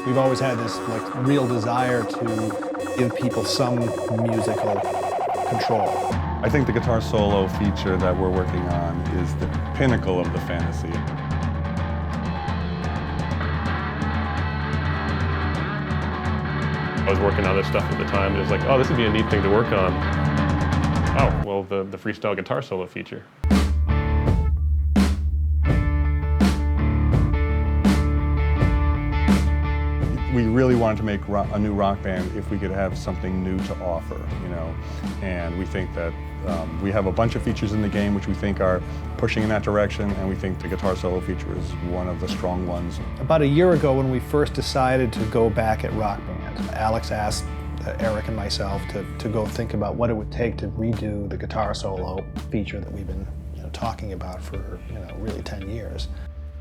We've always had this like real desire to give people some musical control. I think the guitar solo feature that we're working on is the pinnacle of the fantasy. I was working on this stuff at the time, and it was like, oh, this would be a neat thing to work on. Oh, well, the Freestyle Guitar Solo feature. We really wanted to make a new rock band if we could have something new to offer, you know, and we think that we have a bunch of features in the game which we think are pushing in that direction, and we think the guitar solo feature is one of the strong ones. About a year ago, when we first decided to go back at Rock Band, Alex asked Eric and myself to go think about what it would take to redo the guitar solo feature that we've been talking about for really 10 years.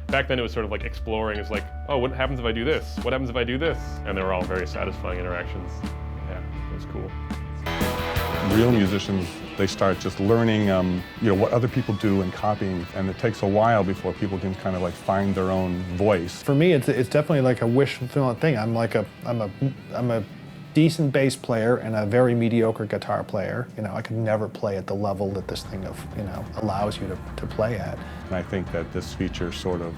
Back then it was sort of like exploring. It's like, oh, what happens if I do this? What happens if I do this? And they were all very satisfying interactions. Yeah, it was cool. Real musicians, they start just learning what other people do and copying, and it takes a while before people can kind of like find their own voice. For me, it's definitely like a wish fulfillment thing. I'm a decent bass player and a very mediocre guitar player. I could never play at the level that this thing allows you to play at. And I think that this feature sort of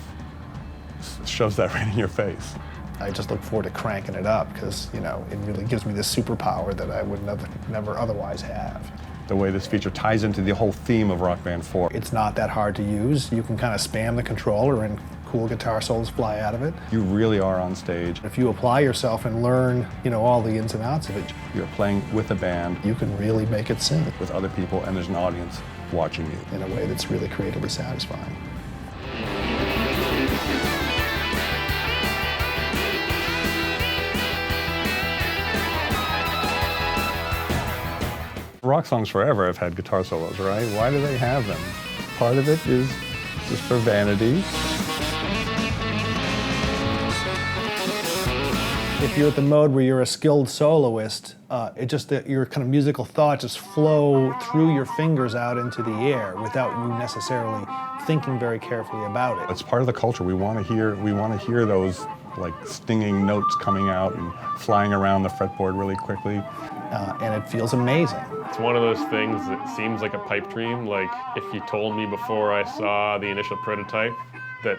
shoves that right in your face. I just look forward to cranking it up because it really gives me this superpower that I would never otherwise have. The way this feature ties into the whole theme of Rock Band 4. It's not that hard to use. You can kind of spam the controller and cool guitar solos fly out of it. You really are on stage. If you apply yourself and learn, all the ins and outs of it, you're playing with a band. You can really make it sing. With other people, and there's an audience watching you. In a way that's really creatively satisfying. Rock songs forever have had guitar solos, right? Why do they have them? Part of it is just for vanity. If you're at the mode where you're a skilled soloist, your kind of musical thoughts just flow through your fingers out into the air without you necessarily thinking very carefully about it. It's part of the culture. We want to hear those like stinging notes coming out and flying around the fretboard really quickly. And it feels amazing. It's one of those things that seems like a pipe dream. Like if you told me before I saw the initial prototype that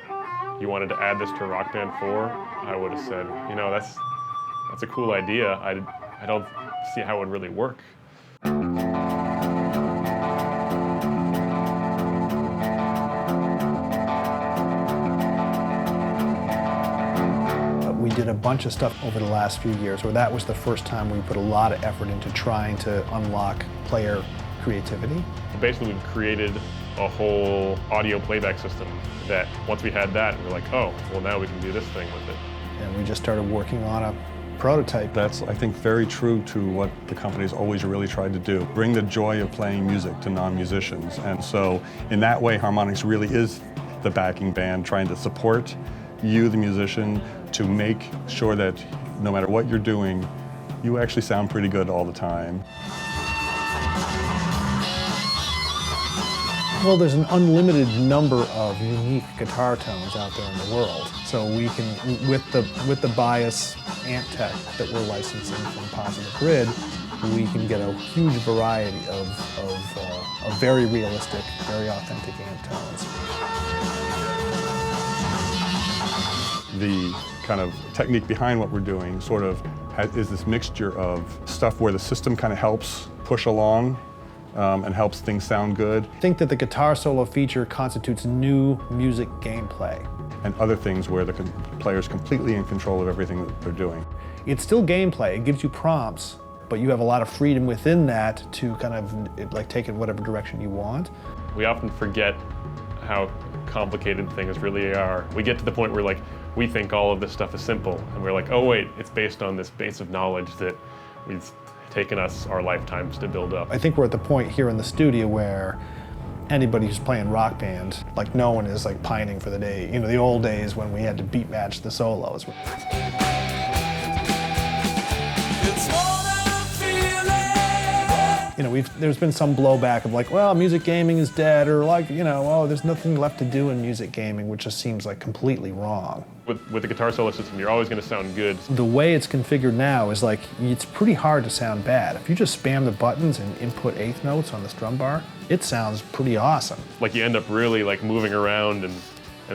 you wanted to add this to Rock Band 4, I would have said, that's a cool idea. I don't see how it would really work. We did a bunch of stuff over the last few years where that was the first time we put a lot of effort into trying to unlock player creativity. Basically, we've created a whole audio playback system that once we had that, we're like, oh, well now we can do this thing with it. And we just started working on a prototype. That's, I think, very true to what the company's always really tried to do. Bring the joy of playing music to non-musicians. And so in that way, Harmonix really is the backing band trying to support you, the musician, to make sure that no matter what you're doing, you actually sound pretty good all the time. Well, there's an unlimited number of unique guitar tones out there in the world. So we can, with the bias amp tech that we're licensing from Positive Grid, we can get a huge variety of very realistic, very authentic amp tones. The kind of technique behind what we're doing sort of is this mixture of stuff where the system kind of helps push along and helps things sound good. I think that the guitar solo feature constitutes new music gameplay. And other things where the player's completely in control of everything that they're doing. It's still gameplay, it gives you prompts, but you have a lot of freedom within that to kind of take it whatever direction you want. We often forget how complicated things really are. We get to the point where we think all of this stuff is simple, and we're like, oh wait, it's based on this base of knowledge that we've taken us our lifetimes to build up. I think we're at the point here in the studio where anybody who's playing Rock Band, no one is pining for the day, the old days when we had to beat match the solos. there's been some blowback of like, well, music gaming is dead, or like, you know, oh, there's nothing left to do in music gaming, which just seems like completely wrong. With the Guitar Solo system, you're always going to sound good. The way it's configured now is like, it's pretty hard to sound bad. If you just spam the buttons and input eighth notes on the strum bar, it sounds pretty awesome. Like you end up really like moving around and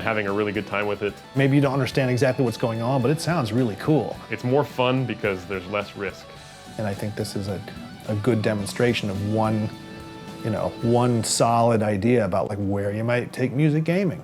having a really good time with it. Maybe you don't understand exactly what's going on, but it sounds really cool. It's more fun because there's less risk. And I think this is a good demonstration of one solid idea about like where you might take music gaming.